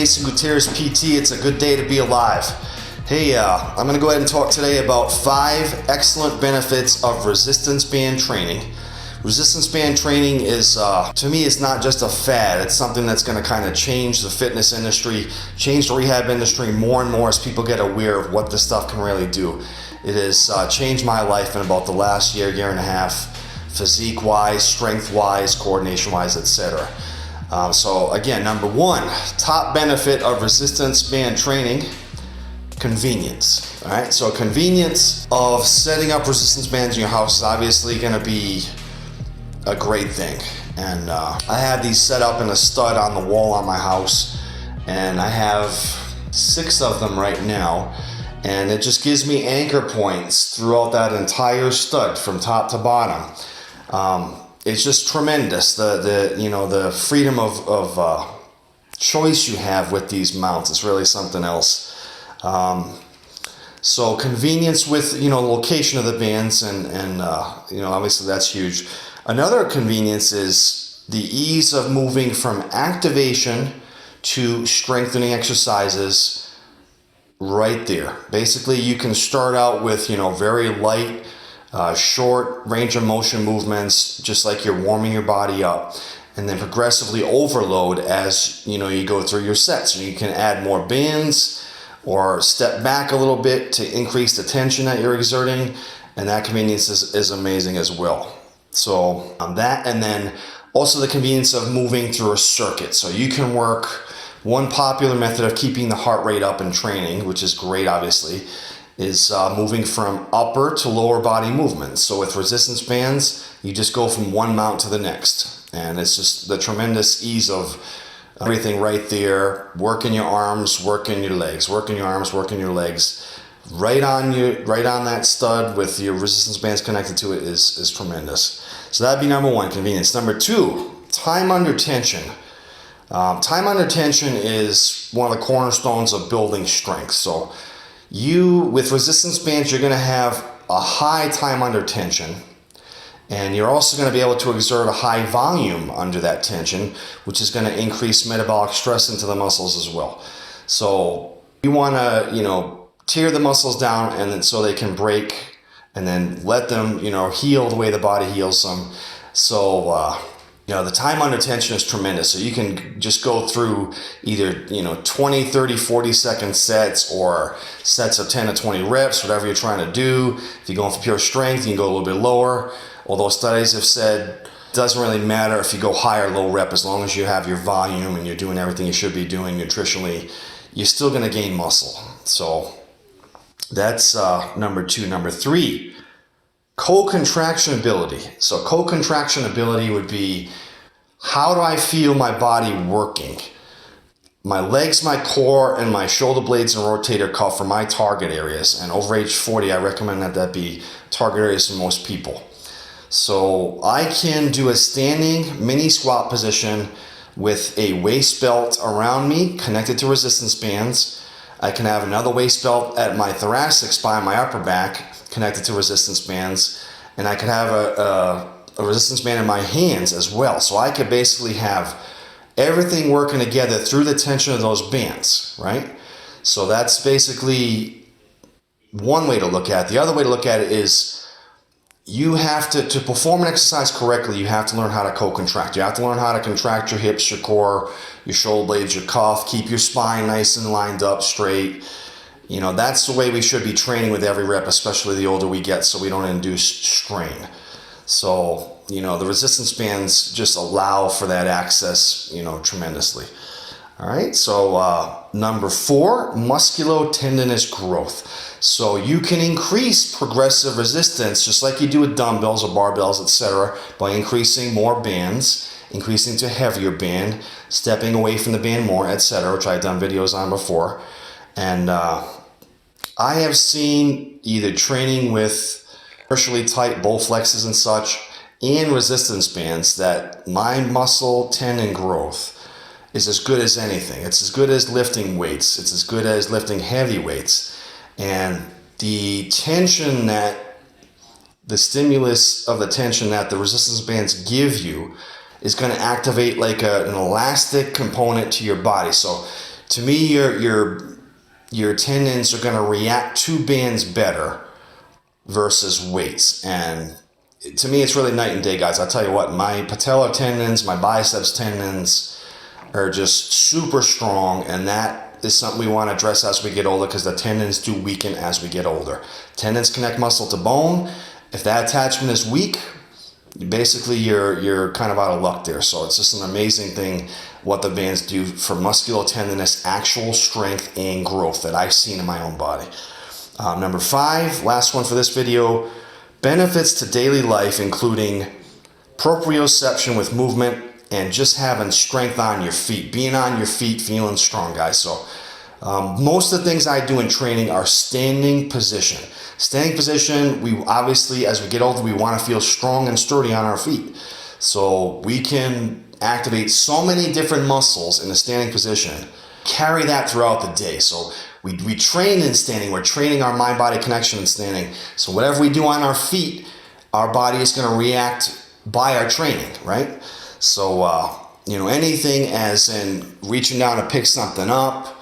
Jason Gutierrez, PT. It's a good day to be alive. Hey, I'm going to go ahead and talk today about 5 excellent benefits of resistance band training. Resistance band training is, to me, it's not just a fad. It's something that's going to kind of change the fitness industry, change the rehab industry more and more as people get aware of what this stuff can really do. It has changed my life in about the last year and a half, physique-wise, strength-wise, coordination-wise, etc. So again, number 1, top benefit of resistance band training, convenience. All right, so convenience of setting up resistance bands in your house is obviously going to be a great thing. And I have these set up in a stud on the wall on my house, and I have 6 of them right now, and it just gives me anchor points throughout that entire stud from top to bottom. It's just tremendous, the freedom of choice you have with these mounts. It's really something else. So convenience with the location of the bands, and obviously that's huge. Another convenience is the ease of moving from activation to strengthening exercises right there. Basically, you can start out with very light, short range of motion movements, just like you're warming your body up, and then progressively overload as you go through your sets. And you can add more bands or step back a little bit to increase the tension that you're exerting, and that convenience is amazing as well. So that, and then also the convenience of moving through a circuit. So you can work, one popular method of keeping the heart rate up in training, which is great obviously, is moving from upper to lower body movements. So with resistance bands, you just go from one mount to the next. And it's just the tremendous ease of everything right there. Working your arms, working your legs, working your arms, working your legs. Right on that stud with your resistance bands connected to it is tremendous. So that'd be number 1, convenience. Number 2, time under tension. Time under tension is one of the cornerstones of building strength. So with resistance bands, you're going to have a high time under tension, and you're also going to be able to exert a high volume under that tension, which is going to increase metabolic stress into the muscles as well. So you want to, tear the muscles down, and then so they can break, and then let them, heal the way the body heals them. So, the time under tension is tremendous. So you can just go through either, 20, 30, 40-second sets, or sets of 10 to 20 reps, whatever you're trying to do. If you're going for pure strength, you can go a little bit lower. Although studies have said it doesn't really matter if you go high or low rep, as long as you have your volume and you're doing everything you should be doing nutritionally, you're still going to gain muscle. So that's number 2. Number 3, co-contraction ability. So co-contraction ability would be, how do I feel my body working? My legs, my core, and my shoulder blades and rotator cuff are my target areas. And over age 40, I recommend that be target areas for most people. So I can do a standing mini squat position with a waist belt around me connected to resistance bands. I can have another waist belt at my thoracic spine, my upper back, connected to resistance bands. And I can have a resistance band in my hands as well. So I could basically have everything working together through the tension of those bands, right? So that's basically one way to look at it. The other way to look at it is, you have to perform an exercise correctly, you have to learn how to co-contract. You have to learn how to contract your hips, your core, your shoulder blades, your cuff, keep your spine nice and lined up straight. That's the way we should be training with every rep, especially the older we get, so we don't induce strain. So, the resistance bands just allow for that access, tremendously. All right, so number 4, musculotendinous growth. So you can increase progressive resistance just like you do with dumbbells or barbells, etc., by increasing more bands, increasing to a heavier band, stepping away from the band more, etc., which I've done videos on before. And I have seen either training with commercially tight Bowflexes and such and resistance bands that my muscle tendon growth is as good as anything. It's as good as lifting weights. It's as good as lifting heavy weights. And the tension the stimulus of the tension that the resistance bands give you is going to activate like an elastic component to your body. So to me, your tendons are going to react to bands better versus weights. And to me, it's really night and day, guys. I'll tell you what, my patellar tendons, my biceps tendons are just super strong, and that is something we want to address as we get older, because the tendons do weaken as we get older. Tendons connect muscle to bone. If that attachment is weak, basically you're kind of out of luck there. So it's just an amazing thing what the bands do for musculotendinous actual strength and growth that I've seen in my own body. Number 5, last one for this video, benefits to daily life, including proprioception with movement and just having strength on your feet, being on your feet, feeling strong, guys. So most of the things I do in training are standing position. Standing position, we obviously, as we get older, we want to feel strong and sturdy on our feet. So we can activate so many different muscles in the standing position, carry that throughout the day. So we train in standing, we're training our mind-body connection in standing. So whatever we do on our feet, our body is going to react by our training, right? So, anything as in reaching down to pick something up,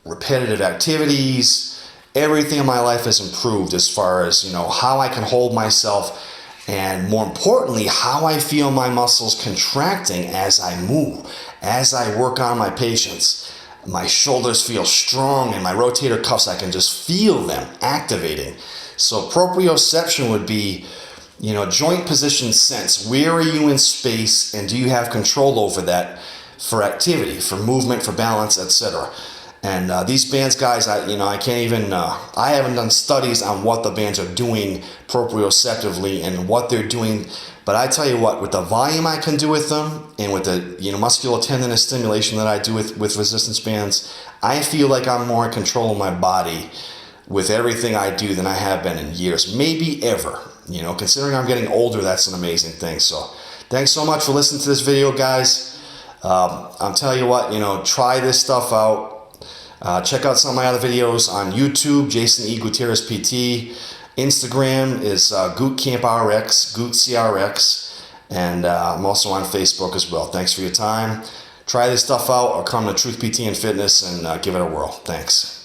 repetitive activities, everything in my life has improved as far as, how I can hold myself, and more importantly, how I feel my muscles contracting as I move, as I work on my patients. My shoulders feel strong, and my rotator cuffs, I can just feel them activating. So proprioception would be, joint position sense. Where are you in space, and do you have control over that for activity, for movement, for balance, etc.? And these bands, guys, I haven't done studies on what the bands are doing proprioceptively and what they're doing. But I tell you what, with the volume I can do with them, and with the musculotendinous stimulation that I do with resistance bands, I feel like I'm more in control of my body with everything I do than I have been in years, maybe ever. Considering I'm getting older, that's an amazing thing. So thanks so much for listening to this video, guys. I'm telling you what, try this stuff out. Check out some of my other videos on YouTube, Jason E. Gutierrez PT. Instagram is GootCampRx, GootCRX, and I'm also on Facebook as well. Thanks for your time. Try this stuff out, or come to Truth PT and Fitness and give it a whirl. Thanks.